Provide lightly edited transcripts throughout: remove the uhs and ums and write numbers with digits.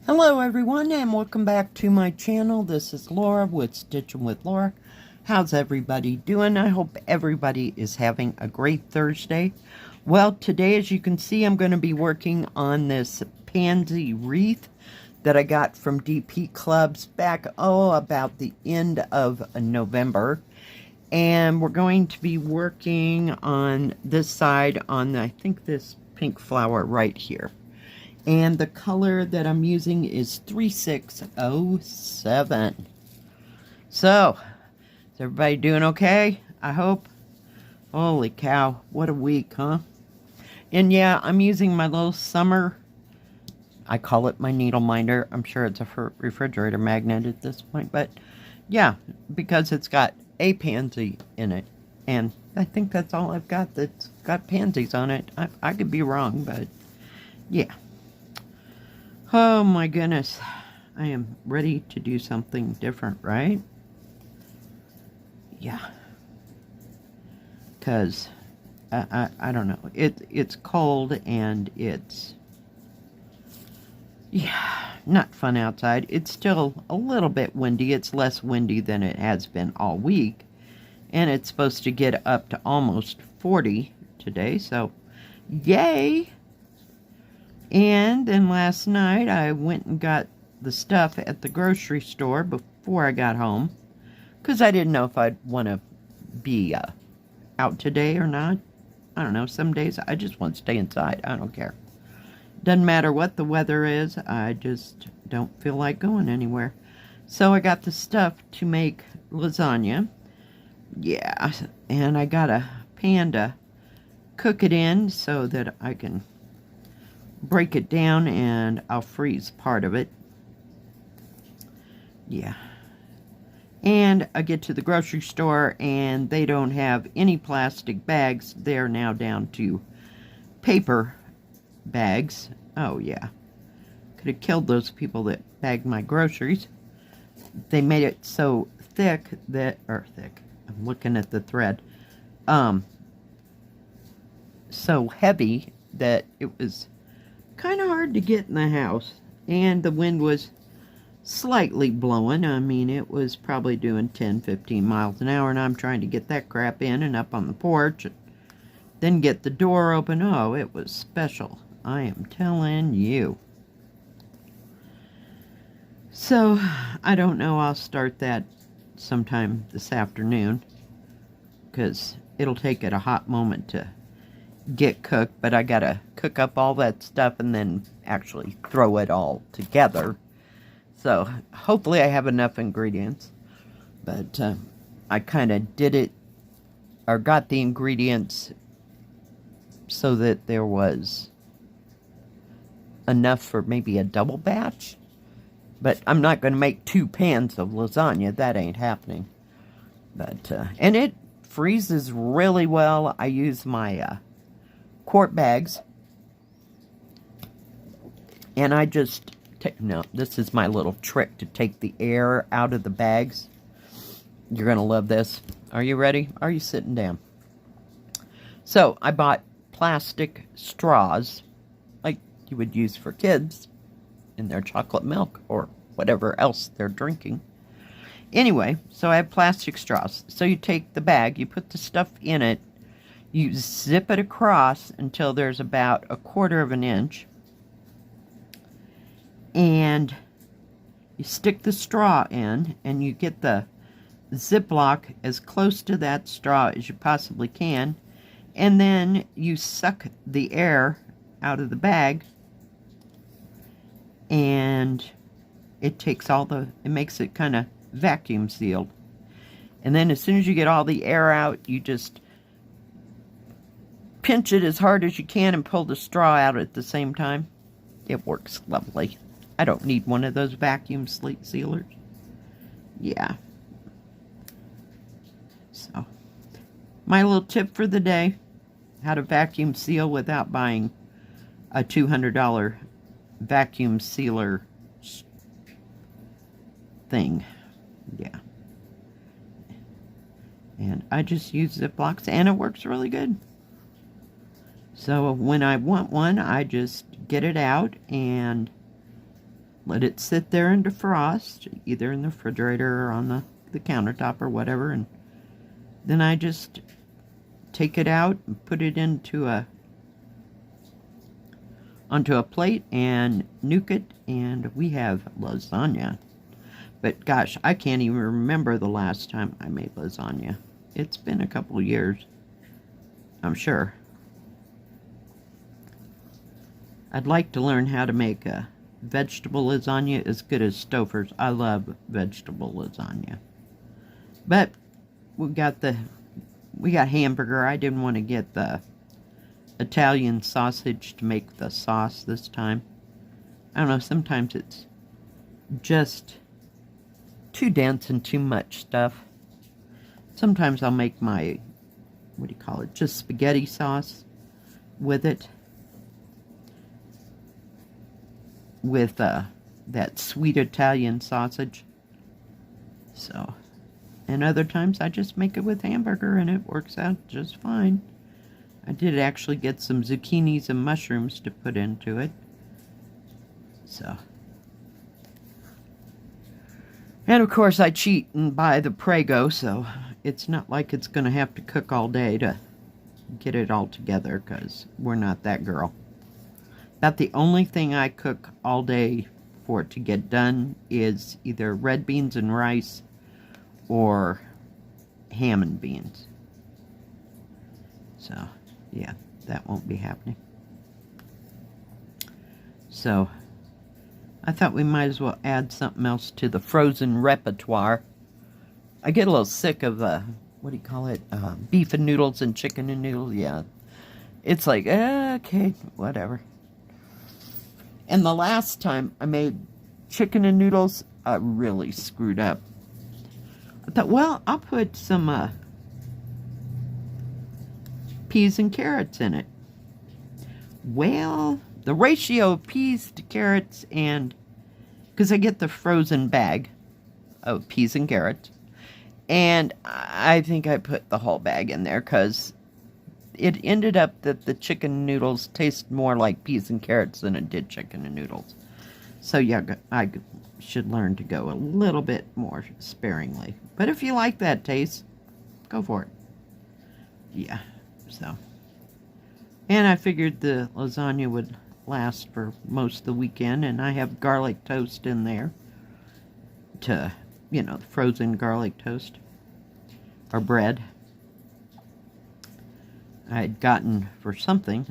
Hello everyone and welcome back to my channel. This is Laura with Stitchin with Laura. How's everybody doing? I hope everybody is having a great Thursday. Well, today as you can see I'm going to be working on this Pansy wreath that I got from DPClubs back, about the end of November. And we're going to be working on this side on, I think, this pink flower right here. And the color that I'm using is 3607. So, is everybody doing okay? I hope. Holy cow, what a week, huh? And yeah, I'm using my little summer, I call it my needle minder. I'm sure it's a refrigerator magnet at this point. But yeah, because it's got a pansy in it. And I think that's all I've got that's got pansies on it. I could be wrong, but yeah. Oh my goodness, I am ready to do something different, right? Yeah. Because, I don't know, it's cold and it's, yeah, not fun outside. It's still a little bit windy. It's less windy than it has been all week. And it's supposed to get up to almost 40 today, so yay! And then last night I went and got the stuff at the grocery store before I got home. Because I didn't know if I'd want to be out today or not. I don't know, some days I just want to stay inside. I don't care. Doesn't matter what the weather is. I just don't feel like going anywhere. So I got the stuff to make lasagna. Yeah, and I got a pan to cook it in so that I can break it down and I'll freeze part of it. Yeah. And I get to the grocery store and they don't have any plastic bags. They're now down to paper bags. Oh yeah. Could have killed those people that bagged my groceries. They made it so thick that, I'm looking at the thread. So heavy that it was kind of hard to get in the house, and the wind was slightly blowing. I mean, it was probably doing 10-15 miles an hour, and I'm trying to get that crap in and up on the porch, and then get the door open. Oh, it was special, I am telling you. So, I don't know, I'll start that sometime this afternoon, because it'll take it a hot moment to get cooked, but I gotta cook up all that stuff and then actually throw it all together. So hopefully I have enough ingredients, but I kind of did it, or got the ingredients so that there was enough for maybe a double batch, but I'm not going to make 2 pans of lasagna. That ain't happening. But and it freezes really well. I use my quart bags, and I just no, this is my little trick to take the air out of the bags. You're gonna love this. Are you ready? Are you sitting down? So I bought plastic straws like you would use for kids in their chocolate milk or whatever else they're drinking. Anyway, so I have plastic straws. So you take the bag, you put the stuff in it, you zip it across until there's about 1/4 of an inch. And you stick the straw in, and you get the Ziploc as close to that straw as you possibly can. And then you suck the air out of the bag. And it takes it makes it kind of vacuum sealed. And then as soon as you get all the air out, you just pinch it as hard as you can and pull the straw out at the same time. It works lovely. I don't need one of those vacuum sealers. Yeah. So, my little tip for the day: how to vacuum seal without buying a $200 vacuum sealer thing. Yeah. And I just use Ziplocs, and it works really good. So when I want one, I just get it out and let it sit there and defrost, either in the refrigerator or on the countertop or whatever, and then I just take it out and put it onto a plate and nuke it, and we have lasagna. But gosh, I can't even remember the last time I made lasagna. It's been a couple years, I'm sure. I'd like to learn how to make a vegetable lasagna as good as Stouffer's. I love vegetable lasagna. But we got hamburger. I didn't want to get the Italian sausage to make the sauce this time. I don't know, sometimes it's just too dense and too much stuff. Sometimes I'll make my, just spaghetti sauce with it. With that sweet Italian sausage. So, and other times I just make it with hamburger and it works out just fine. I did actually get some zucchinis and mushrooms to put into it. So. And of course I cheat and buy the Prego, so it's not like it's going to have to cook all day to get it all together, because we're not that girl. About the only thing I cook all day for it to get done is either red beans and rice or ham and beans. So, yeah, that won't be happening. So, I thought we might as well add something else to the frozen repertoire. I get a little sick of, beef and noodles and chicken and noodles. Yeah, it's like, okay, whatever. And the last time I made chicken and noodles, I really screwed up. I thought, well, I'll put some peas and carrots in it. Well, the ratio of peas to carrots, and because I get the frozen bag of peas and carrots, and I think I put the whole bag in there because it ended up that the chicken noodles taste more like peas and carrots than it did chicken and noodles. So yeah, I should learn to go a little bit more sparingly. But if you like that taste, go for it. Yeah, so. And I figured the lasagna would last for most of the weekend, and I have garlic toast in there to, the frozen garlic toast or bread. I had gotten for something.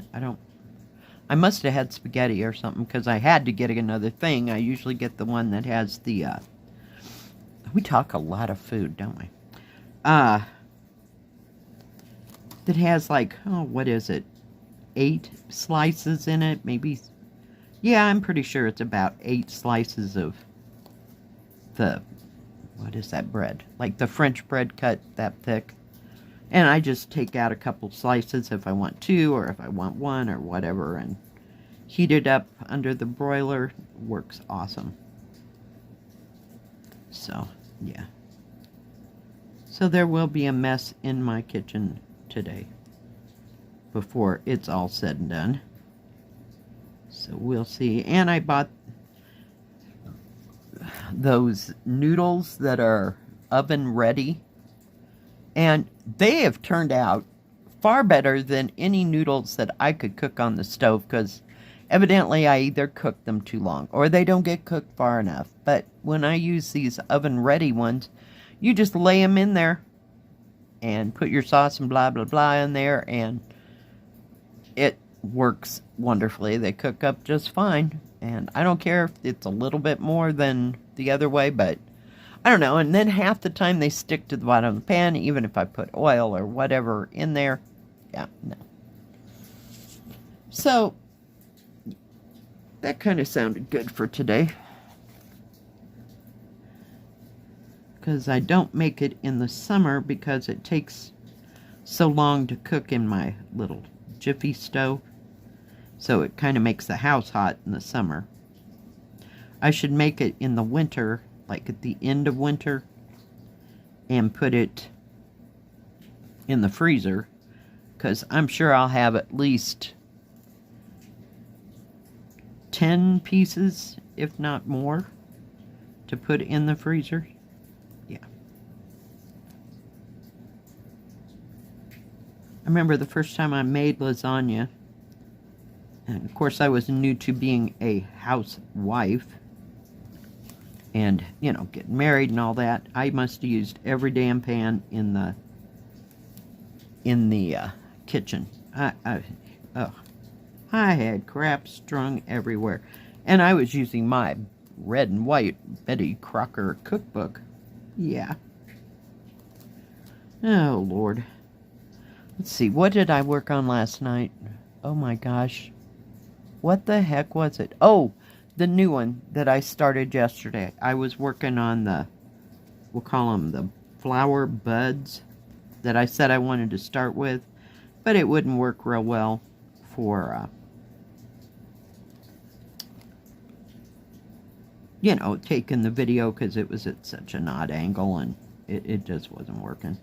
I must have had spaghetti or something, because I had to get another thing. I usually get the one that has the, we talk a lot of food, don't we? That has what is it? 8 slices in it, maybe. Yeah, I'm pretty sure it's about 8 slices of the, what is that bread? Like the French bread cut that thick. And I just take out a couple slices if I want 2 or if I want 1 or whatever, and heat it up under the broiler. Works awesome. So, yeah. So there will be a mess in my kitchen today before it's all said and done. So we'll see. And I bought those noodles that are oven ready. And they have turned out far better than any noodles that I could cook on the stove, because evidently I either cook them too long or they don't get cooked far enough. But when I use these oven-ready ones, you just lay them in there and put your sauce and blah, blah, blah in there, and it works wonderfully. They cook up just fine, and I don't care if it's a little bit more than the other way, but I don't know. And then half the time they stick to the bottom of the pan, even if I put oil or whatever in there. Yeah, no. So, that kind of sounded good for today. Because I don't make it in the summer because it takes so long to cook in my little Jiffy stove. So it kind of makes the house hot in the summer. I should make it in the winter, like at the end of winter, and put it in the freezer, because I'm sure I'll have at least 10 pieces if not more, to put in the freezer. Yeah. I remember the first time I made lasagna, and of course I was new to being a housewife, and, you know, getting married and all that. I must have used every damn pan in the kitchen. I had crap strung everywhere. And I was using my red and white Betty Crocker cookbook. Yeah. Oh, Lord. Let's see, what did I work on last night? Oh my gosh. What the heck was it? Oh, the new one that I started yesterday. I was working on the, we'll call them the flower buds that I said I wanted to start with, but it wouldn't work real well for, you know, taking the video because it was at such an odd angle and it just wasn't working.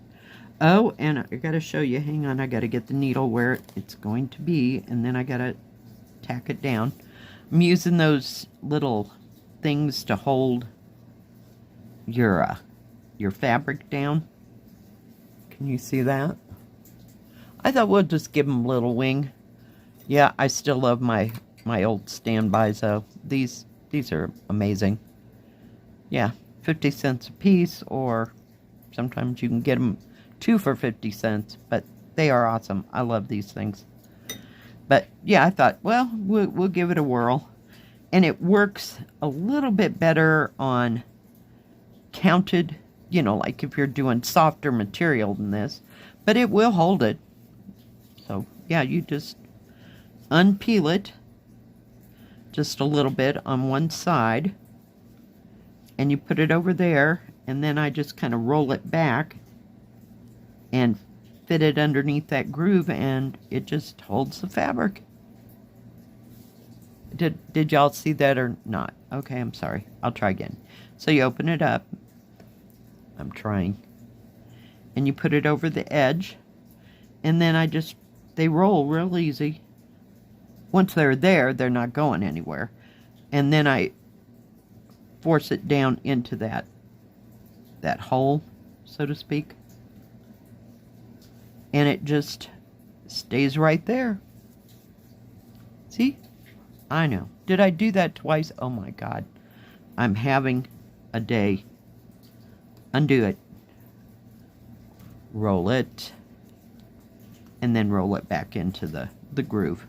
Oh, and I gotta show you, hang on, I gotta get the needle where it's going to be, and then I gotta tack it down. I'm using those little things to hold your fabric down. Can you see that? I thought we'll just give them a little wing. Yeah, I still love my old standbys though. These are amazing. Yeah, 50 cents a piece, or sometimes you can get them 2 for 50 cents, but they are awesome. I love these things. But yeah, I thought, well, we'll give it a whirl. And it works a little bit better on counted, you know, like if you're doing softer material than this, but it will hold it. So yeah, you just unpeel it just a little bit on one side, and you put it over there, and then I just kind of roll it back and fit it underneath that groove, and it just holds the fabric. Did y'all see that or not? Okay, I'm sorry. I'll try again. So you open it up. I'm trying. And you put it over the edge, and then they roll real easy. Once they're there, they're not going anywhere. And then I force it down into that hole, so to speak. And it just stays right there. See? I know. Did I do that twice? Oh my God. I'm having a day. Undo it. Roll it. And then roll it back into the groove.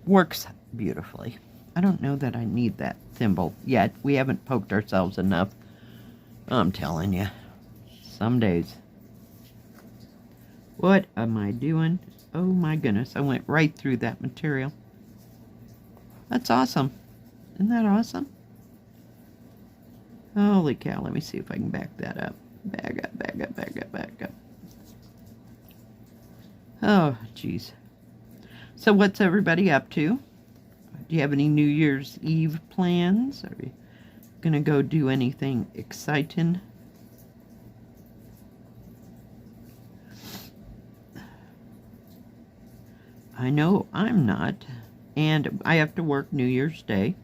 Works beautifully. I don't know that I need that thimble yet. We haven't poked ourselves enough. I'm telling you. Some days. What am I doing? Oh my goodness. I went right through that material. That's awesome. Isn't that awesome? Holy cow. Let me see if I can back that up. Back up, back up, back up, back up. Oh, geez. So what's everybody up to? Do you have any New Year's Eve plans? Are you going to go do anything exciting? I know I'm not. And I have to work New Year's Day,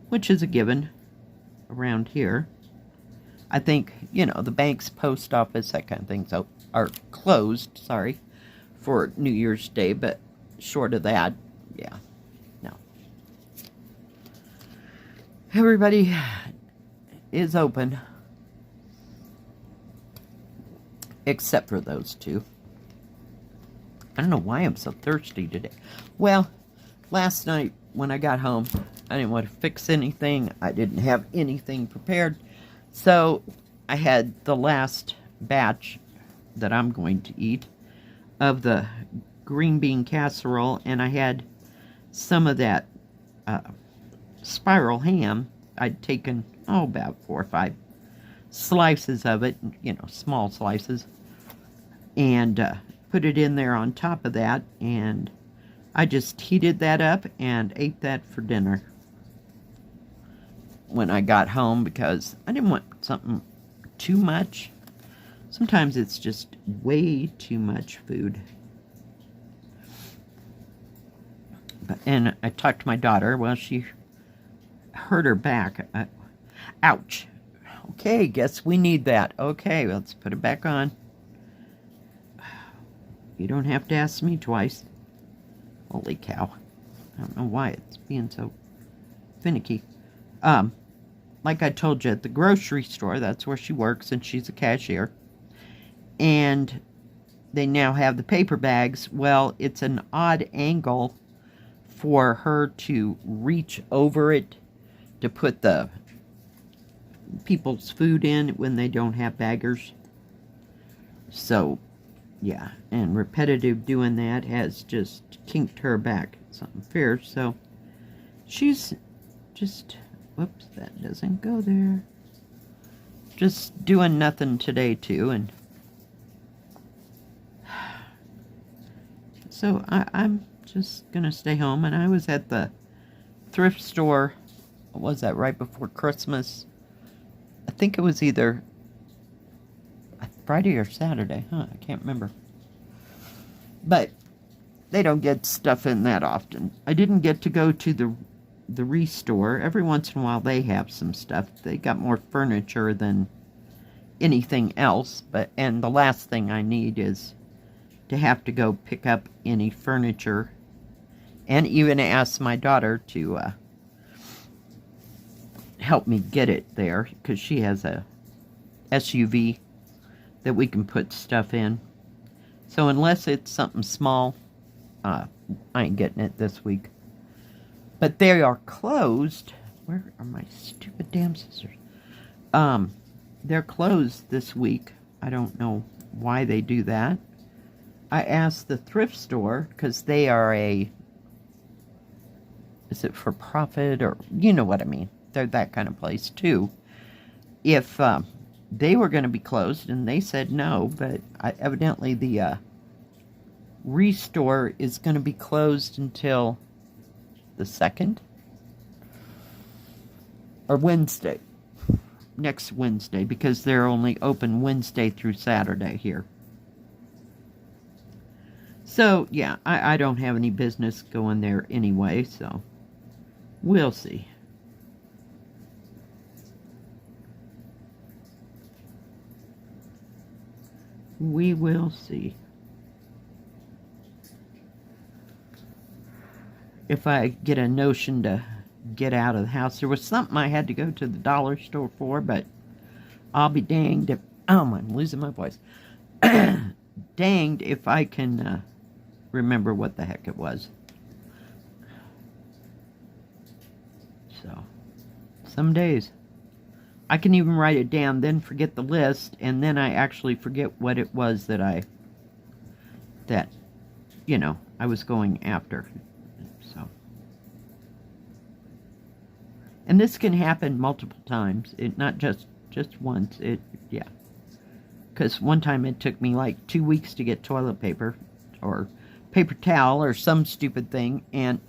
which is a given around here. I think, you know, the banks, post office, that kind of thing, so are closed, sorry, for New Year's Day, but short of that, yeah, no. Everybody is open, except for those two. I don't know why I'm so thirsty today. Well, last night when I got home, I didn't want to fix anything. I didn't have anything prepared. So I had the last batch that I'm going to eat of the green bean casserole, and I had some of that spiral ham. I'd taken, about 4 or 5 slices of it, you know, small slices, and put it in there on top of that, and I just heated that up and ate that for dinner when I got home, because I didn't want something too much. Sometimes it's just way too much food. And I talked to my daughter. Well, hurt her back. Ouch. Okay, guess we need that. Okay, let's put it back on. You don't have to ask me twice. Holy cow. I don't know why it's being so finicky. Like I told you, at the grocery store, that's where she works, and she's a cashier. And they now have the paper bags. Well, it's an odd angle for her to reach over it to put the people's food in when they don't have baggers. So, yeah, and repetitive doing that has just kinked her back. Something fierce. So, she's just, whoops, that doesn't go there. Just doing nothing today, too, and so I'm just gonna stay home. And I was at the thrift store, what was that, right before Christmas? I think it was either Friday or Saturday, I can't remember. But they don't get stuff in that often. I didn't get to go to the Wreath store. Every once in a while they have some stuff. They got more furniture than anything else. And the last thing I need is to have to go pick up any furniture, and even ask my daughter to help me get it there, because she has a SUV that we can put stuff in. So unless it's something small, I ain't getting it this week. But they are closed. Where are my stupid damn scissors? They're closed this week. I don't know why they do that. I asked the thrift store, because they are is it for profit, or you know what I mean. They're that kind of place too. If they were going to be closed, and they said no, but evidently the Wreath store is going to be closed until the 2nd or Wednesday, next Wednesday, because they're only open Wednesday through Saturday here. So, yeah, I don't have any business going there anyway, so we'll see. We will see. If I get a notion to get out of the house. There was something I had to go to the dollar store for, but I'll be danged if... Oh, I'm losing my voice. Danged if I can... remember what the heck it was. So, some days I can even write it down, then forget the list, and then I actually forget what it was that I was going after. So, and this can happen multiple times. It not just once. Because one time it took me like 2 weeks to get toilet paper or paper towel or some stupid thing, and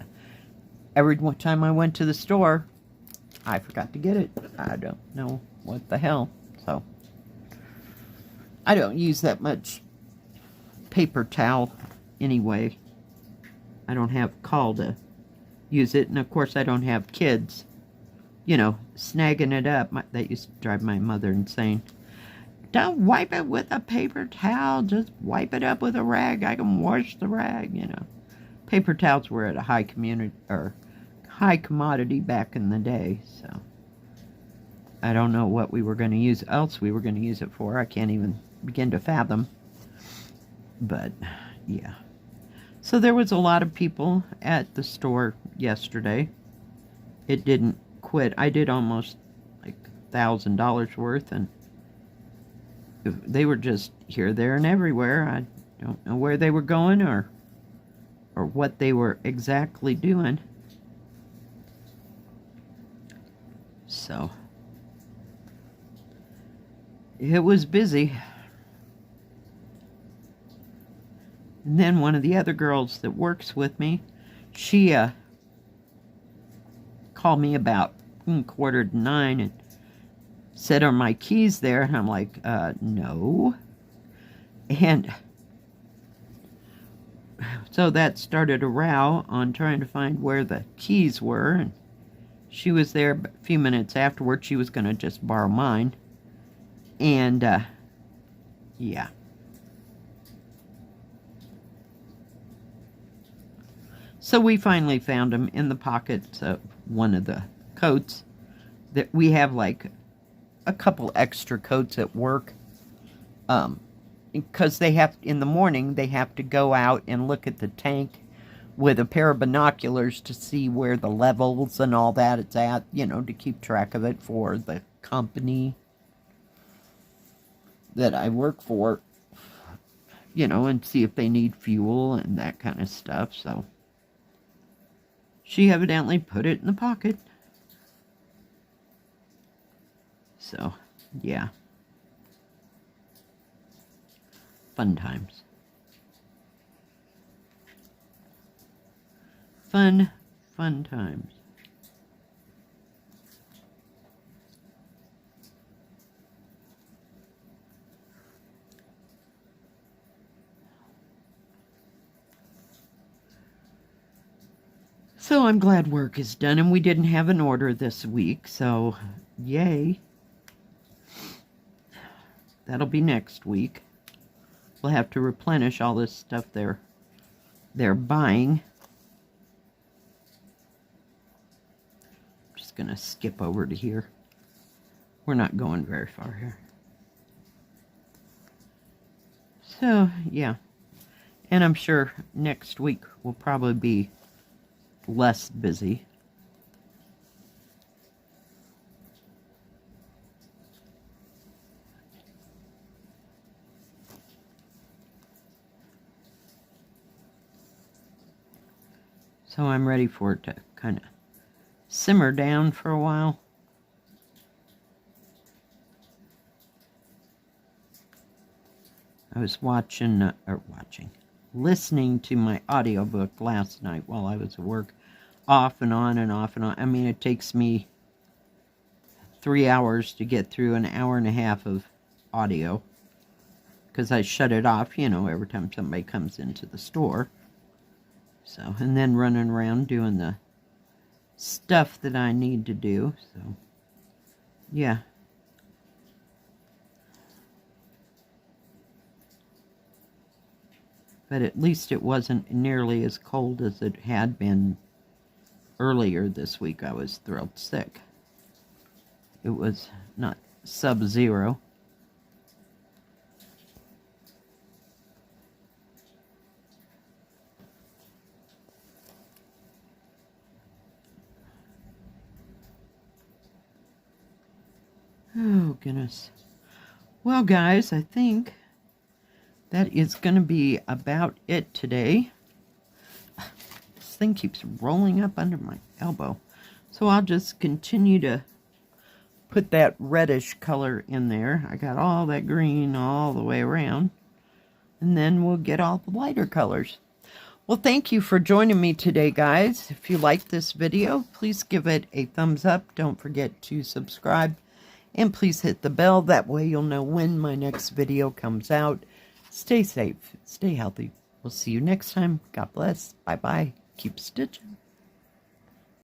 every time I went to the store, I forgot to get it. I don't know what the hell. So I don't use that much paper towel anyway. I don't have call to use it, and of course I don't have kids, snagging it up. That used to drive my mother insane. Don't wipe it with a paper towel. Just wipe it up with a rag. I can wash the rag, Paper towels were at a high commodity back in the day, so I don't know what we were going to use it for. I can't even begin to fathom. But, yeah. So there was a lot of people at the store yesterday. It didn't quit. I did almost like $1,000 worth, and they were just here, there, and everywhere. I don't know where they were going or what they were exactly doing. So, it was busy. And then one of the other girls that works with me, she called me about 8:45 and said, "Are my keys there?" And I'm like, no. And so that started a row on trying to find where the keys were. And she was there a few minutes afterwards. She was going to just borrow mine. And, yeah. So we finally found them in the pockets of one of the coats. That we have like a couple extra coats at work. Because they have, in the morning, they have to go out and look at the tank with a pair of binoculars to see where the levels and all that it's at, you know, to keep track of it for the company that I work for, you know, and see if they need fuel and that kind of stuff. So she evidently put it in the pocket. So, yeah. Fun times. Fun times. So I'm glad work is done, and we didn't have an order this week, so yay. That'll be next week. We'll have to replenish all this stuff they're buying. Just gonna skip over to here. We're not going very far here. So, yeah. And I'm sure next week will probably be less busy. So I'm ready for it to kind of simmer down for a while. I was listening to my audiobook last night while I was at work, off and on and off and on. I mean, it takes me 3 hours to get through an hour and a half of audio, because I shut it off, you know, every time somebody comes into the store. So, and then running around doing the stuff that I need to do. So, yeah. But at least it wasn't nearly as cold as it had been earlier this week. I was thrilled sick. It was not sub-zero. Oh, goodness. Well, guys, I think that is going to be about it today. This thing keeps rolling up under my elbow. So I'll just continue to put that reddish color in there. I got all that green all the way around. And then we'll get all the lighter colors. Well, thank you for joining me today, guys. If you liked this video, please give it a thumbs up. Don't forget to subscribe. And please hit the bell. That way you'll know when my next video comes out. Stay safe. Stay healthy. We'll see you next time. God bless. Bye-bye. Keep stitching.